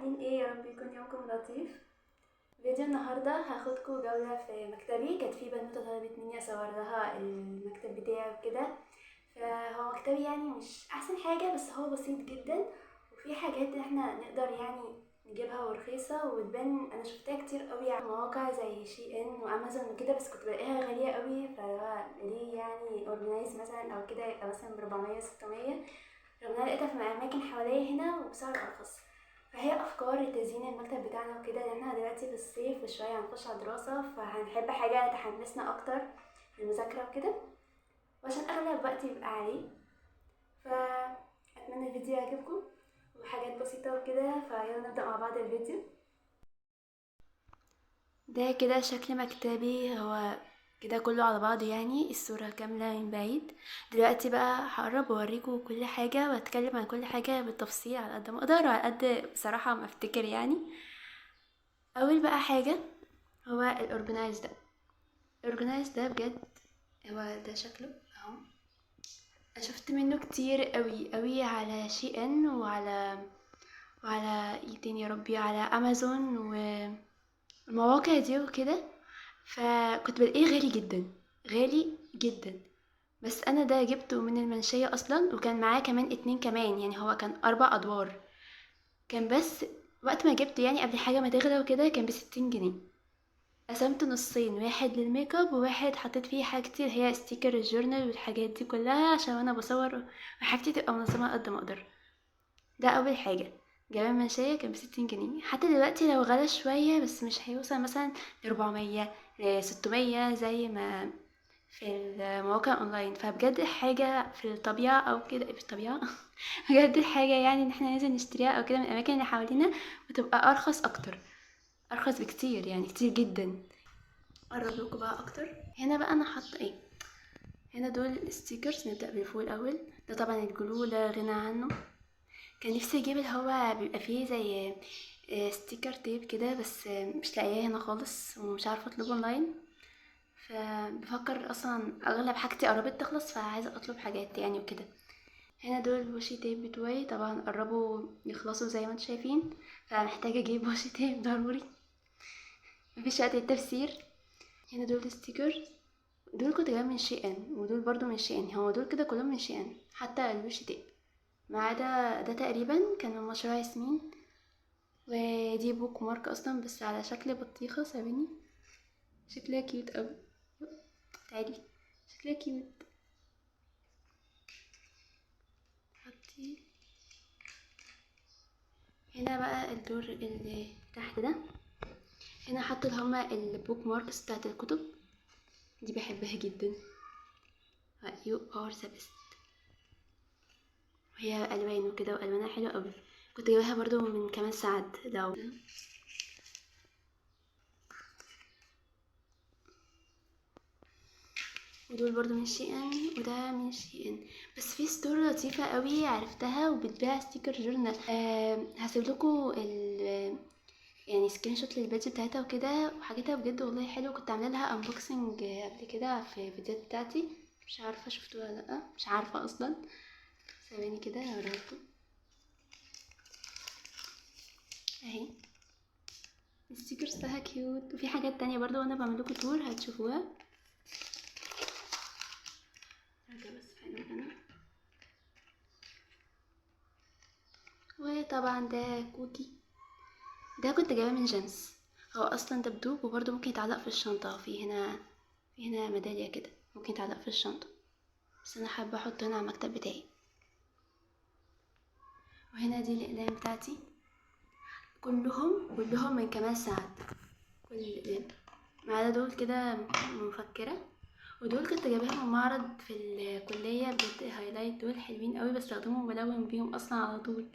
عاملين ايه؟ يا رب يكون يومكم لطيف. فيديو النهارده هاخدكم جولة في مكتبي. كانت في بنوتة طلبت مني اصور لها المكتب بتاعي وكده. فهو مكتبي يعني مش احسن حاجة، بس هو بسيط جدا وفي حاجات احنا نقدر يعني نجيبها ورخيصة وتبان. انا شفتها كتير قوي على مواقع زي شي ان وامازون وكده، بس كنت بلاقيها غالية قوي. ليه يعني اورجنايز مثلا او كده يبقى مثلا ب400 600، رغم ان انا لقيتها في اماكن حواليا هنا وبسعر ارخص. فهي افكار لتزيين المكتب بتاعنا وكده، لان احنا دلوقتي في الصيف وشويه هنخش على دراسه، فهنحب حاجه تحمسنا اكتر للمذاكره وكده، وعشان اغلب وقتي يبقى عليه. فاتمنى الفيديو يعجبكم وحاجات بسيطه وكده. فيلا نبدا مع بعض الفيديو. ده كده شكل مكتبي، هو كده كله على بعضه، يعني الصورة كاملة من بعيد. دلوقتي بقى هقرب واوريكم كل حاجة واتكلم عن كل حاجة بالتفصيل على قد ما اقدر وعلى قد بصراحة ما افتكر يعني. اول بقى حاجة هو الاورجنايز ده. الاورجنايز ده بجد هو ده شكله اهو. انا شفت منه كتير قوي قوي على شي ان وعلى ايه تاني يا ربي، على امازون والمواقع دي وكده. فكنت بلاقيه غالي جدا، غالي جدا. بس انا ده جبته من المنشية اصلا، وكان معاه كمان اتنين كمان، يعني هو كان 4 ادوار. كان بس وقت ما جبته يعني قبل حاجة ما تغلى وكده كان ب60 جنيه. قسمت نصين، واحد للميك اب وواحد حطيت فيه حاجتي اللي هي ستيكر الجورنال والحاجات دي كلها، عشان انا بصور وحاجتي تبقى منظمة قد ما اقدر. ده اول حاجة. جبان منشية كان ب60 جنيه. حتى دلوقتي لو غلا شوية، بس مش هيوصل مثلا ل400 ل600 زي ما في المواقع اونلاين. فبجد حاجة في الطبيعة او كده، في الطبيعة بجد حاجة يعني ان احنا ننزل نشتريها او كده من الاماكن اللي حوالينا، وتبقى ارخص اكتر، ارخص بكتير يعني كتير جدا. اقرب لكم بقى اكتر. هنا بقى انا حاطه ايه؟ هنا دول ستيكرز. نبدا بالفوق الاول. ده طبعا الجلو لا غنى عنه. كان نفسي اجيب اللي هو بيبقى فيه زي ستيكر تيب كده، بس مش لاقياه هنا خالص ومش عارفه اطلبه اونلاين. فبفكر اصلا اغلب حاجتي قربت تخلص، فعايزه اطلب حاجات يعني وكده. هنا دول الوشي تيب بتوعي، طبعا قربوا يخلصوا زي ما انتم شايفين، فمحتاجه اجيب وشي تيب ضروري، مفيش وقت للتفسير. هنا دول الستيكرز. دول كنت جايبهم من شي ان، ودول برضو من شي ان. هو دول كده كلهم من شي ان، حتى الوش تيب ما عدا ده تقريبا كان من مشروع ياسمين. ودي بوك مارك اصلا بس على شكل بطيخه. ثواني، شكلها كيوت اوي. تعالي، شكلها كيوت. حطي هنا بقى الدور اللي تحت ده. هنا حطوا اللي هما البوك ماركس بتاعت الكتب، دي بحبها جدا. يو ار ذا بيست. وهي الوان وكده، والوانها حلوه قوي. كنت جايباها برضو من كمان ساعات. لو ودول برضو من شي ان، وده من شي ان. بس في ستور لطيفة قوي عرفتها وبتبيع ستيكر جورنال. هسيب لكم يعني سكرين شوت للبيج بتاعتها وكده، وحاجتها بجد والله حلوه. كنت عامله لها انبوكسنج قبل كده في الفيديوهات بتاعتي، مش عارفه شفتوها ولا لا، مش عارفه اصلا. ثواني كده هوريها لكم اهي. الستيكرز بتاعها كيوت، وفي حاجات تانية برضو وانا بعمل لكم تور هتشوفوها. بس حلو انا. وطبعا ده كوكي، ده كنت جايباه من جيمس. هو اصلا دبدوب وبرضه ممكن يتعلق في الشنطه. في هنا ميداليه كده ممكن يتعلق في الشنطه، بس انا حابه احطه هنا على المكتب بتاعي. وهنا دي الاقلام بتاعتي، كلهم من كمال سعد. كل الاقلام ما عدا دول كده مفكره. ودول كنت جايباهم من معرض في الكليه، بجد هايلايت. دول حلوين قوي، بستخدمهم وبلون بيهم اصلا على طول.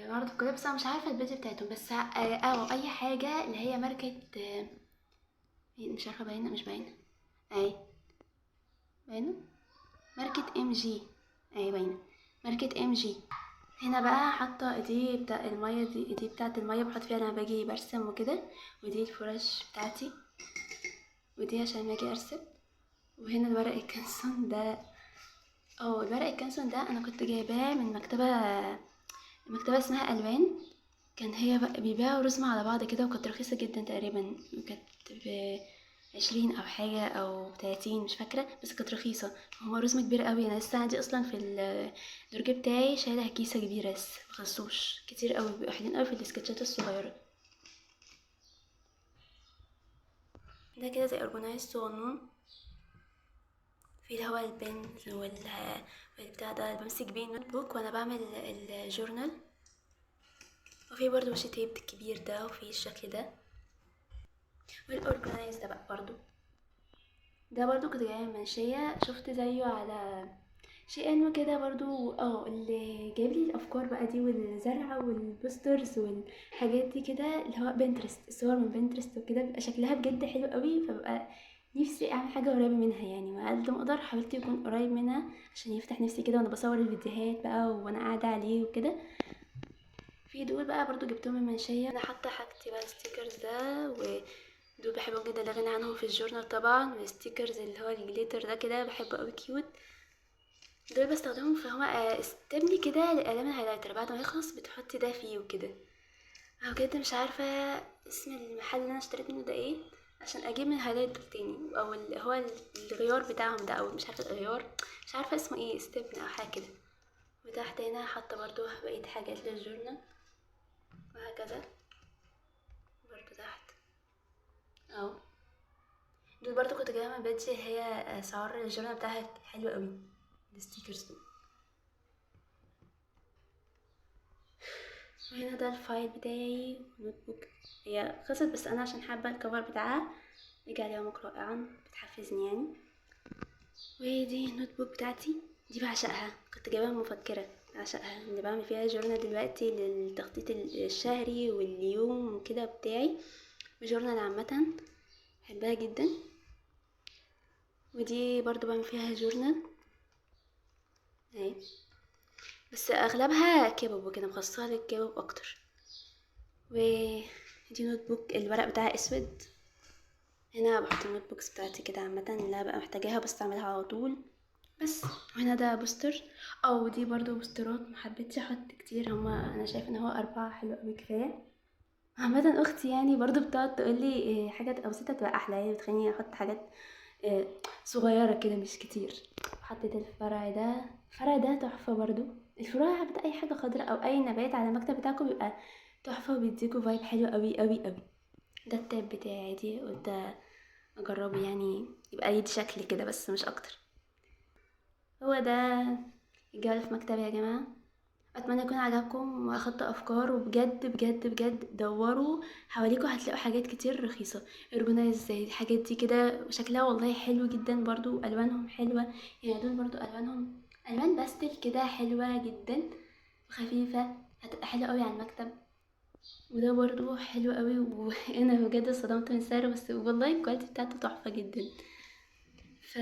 معرض الكليه، بس انا مش عارفه البيج بتاعتهم. بس او اي حاجه اللي هي ماركه مش عارفه باينه مش باينه. اهي باينه، ماركه ام جي. اهي باينه، ماركه ام جي. هنا بقى حاطه دي بتاع الميه، دي بتاعه الميه بحط فيها لما باجي برسم وكده. ودي الفرش بتاعتي، ودي عشان ما اجي ارسم. وهنا الورق الكنسون ده. الورق الكنسون ده انا كنت جايباه من مكتبه المكتبة اسمها ألوان. كان هي بقى بيبيعوا رسمة على بعض كده، وكانت رخيصة جدا تقريبا، كانت ب20 أو حاجة أو ب30 مش فاكرة، بس كانت رخيصة. هو رسمة كبيرة قوي، أنا لسه عندي أصلا في الدرج بتاعي شايلة كيسة كبيرة بس مخلصوش كتير قوي، بيبقوا حلوين قوي في السكتشات الصغيرة. ده كده زي أورجنايز صغنون، في اللي هو البن والبتاع ده اللي بمسك بيه النوت بوك وانا بعمل الجورنال، وفي برضو وش تيب الكبير ده، وفي الشكل ده، والاورجنايز ده بقى برضو. ده برضو كنت جاية من منشية، شفت زيه على شيء انه كده برضو، اللي جايب لي الافكار بقى دي والزرع والبوسترز والحاجات دي كده، اللي هو بنترست، الصور من بنترست وكده، بيبقى شكلها بجد حلو قوي، فبقى نفسي اعمل حاجه قريبه منها يعني، وعلى قد ما اقدر حاولت يكون قريب منها عشان يفتح نفسي كده وانا بصور الفيديوهات بقى وانا قاعده عليه وكده. في دول بقى برضو جبتهم من منشيه، انا حاطه حاجتي بقى الستيكرز ده، ودول بحبهم جدا، لا غنى عنهم في الجورنال طبعا، والستيكرز اللي هو الجليتر ده كده بحبه قوي، كيوت. دول بستخدمهم في هو استبني كده لقلم الهايلايتر، بعد ما يخلص بتحطي ده فيه وكده. انا بجد مش عارفه اسم المحل اللي انا اشتريت منه ده ايه، عشان اجيب من الهايلايتر تاني، او اللي هو الغيار بتاعهم ده، او مش عارفه الغيار، مش عارفه اسمه ايه، استبن او حاجه كده. وتحت هنا حاطه برضو بقيه حاجات للجورنال، وهكذا برضو تحت اهو. دول برضو كنت جايبها من بيتزا، هي اسعار الجورنال بتاعها حلوه قوي، الستيكرز دول. وهنا ده الفايل بتاعي، نوت بوك، هي خلصت بس انا عشان حابه الكفر بتاعها رجع يومك رائعا، بتحفزني يعني. ودي النوت بوك بتاعتي، دي بعشقها، كنت جايبها مفكره، بعشقها اللي بعمل فيها جورنال دلوقتي للتخطيط الشهري واليوم وكده بتاعي، وجورنال عامه بحبها جدا. ودي برضو بعمل فيها جورنال اهي، بس اغلبها كبب وكده، مخصصة للكبب اكتر. ودي نوت بوك الورق بتاعها اسود، هنا بحط النوت بوكس بتاعتي كده عامه اللي بقى محتاجاها بس اعملها على طول بس. وهنا ده بوستر، او دي برضو بوسترات، محبتش احط كتير، هما انا شايفه ان هو 4 حلو قوي كفايه. عامه اختي يعني برضو بتقعد تقولي حاجه تبقى بسيطه تبقى احلى، يعني بتخليني احط حاجات آه، صغيره كده مش كتير. حطيت الفرع ده، الفرع ده تحفه برضو. الفروع بتاع اي حاجه خضراء او اي نبات على المكتب بتاعكم بيبقى تحفه، وبيديكوا فايب حلو قوي قوي قوي. ده التاب بتاعي، دي قلت اجربه يعني، يبقى يدي شكل كده بس مش اكتر. هو ده الجولة في مكتبي يا جماعة، اتمنى يكون عجبكم واخدت افكار، وبجد بجد بجد دوروا حواليكوا هتلاقوا حاجات كتير رخيصة، اورجنايز زي الحاجات دي كده، شكلها والله حلو جدا برضو، الوانهم حلوة، يعني دول برضو الوانهم الوان باستل كده حلوة جدا وخفيفة، هتبقى حلوة قوي على المكتب. وده برضو حلو قوي، وانا بجد صدمت من سعره، بس والله الكواليتي بتاعته تحفة جدا. ف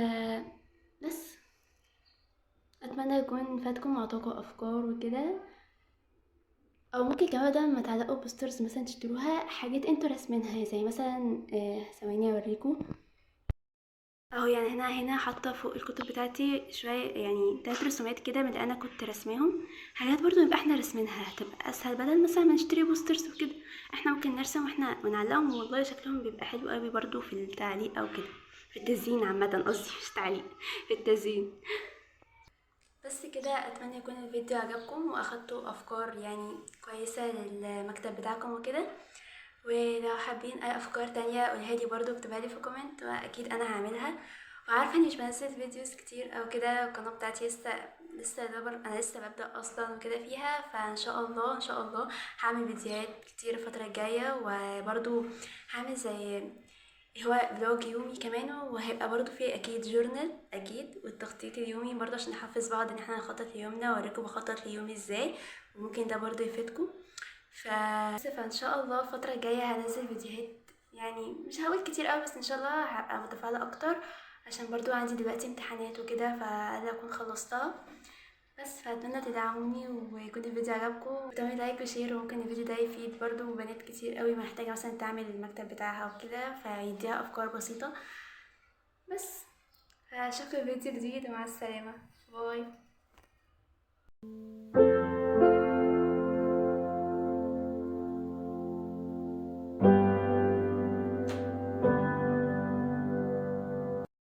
بس اتمنى يكون فاتكم وعطاكم افكار وكده، او ممكن كمان بدل ما تعلقوا بوسترز مثلا تشتروها حاجات انتوا راسمينها، زي مثلا ثواني اوريكم اهو. يعني هنا حاطه فوق الكتب بتاعتي شويه يعني 3 رسومات كده من اللي انا كنت رسميهم، حاجات برضو نبقى احنا رسمينها هتبقى اسهل، بدل مثلا ما نشتري بوسترز وكده، احنا ممكن نرسم واحنا ونعلقهم، والله شكلهم بيبقى حلو قوي برضو في التعليق او كده، في التزيين عامه قصدي، مش تعليق، في التزيين. بس كده، اتمنى يكون الفيديو عجبكم واخدتوا افكار يعني كويسة للمكتب بتاعكم وكده. ولو حابين اي افكار تانية قولها لي برضو، اكتبها لي في كومنت واكيد انا هعملها. وعارفه اني مش بنزل فيديوز كتير او كده، القناه بتاعتي لسه انا لسه ببدا اصلا وكده فيها، فان شاء الله ان شاء الله هعمل فيديوهات كتير الفتره الجايه، وبرضو هعمل زي هو فلوج يومي كمان، وهيبقى برضو فيه اكيد جورنال اكيد، والتخطيط اليومي برضو عشان نحفز بعض ان احنا نخطط ليومنا، واوريكم بخطط ليومي ازاي، وممكن ده برضو يفيدكم. فان شاء الله الفتره الجايه هنزل فيديوهات، يعني مش هقول كتير قوي بس ان شاء الله هبقى متفاعله اكتر، عشان برضو عندي دلوقتي امتحانات وكده، فانا اكون خلصتها بس. فاتمنى تدعموني ويكون الفيديو عجبكم، وتعملوا لايك وشير، وممكن الفيديو ده يفيد برضو بنات كتير قوي محتاجه مثلا تعمل المكتب بتاعها وكده، فيديها افكار بسيطه بس. فاشوفكم في فيديو جديد، ومع السلامه، باي.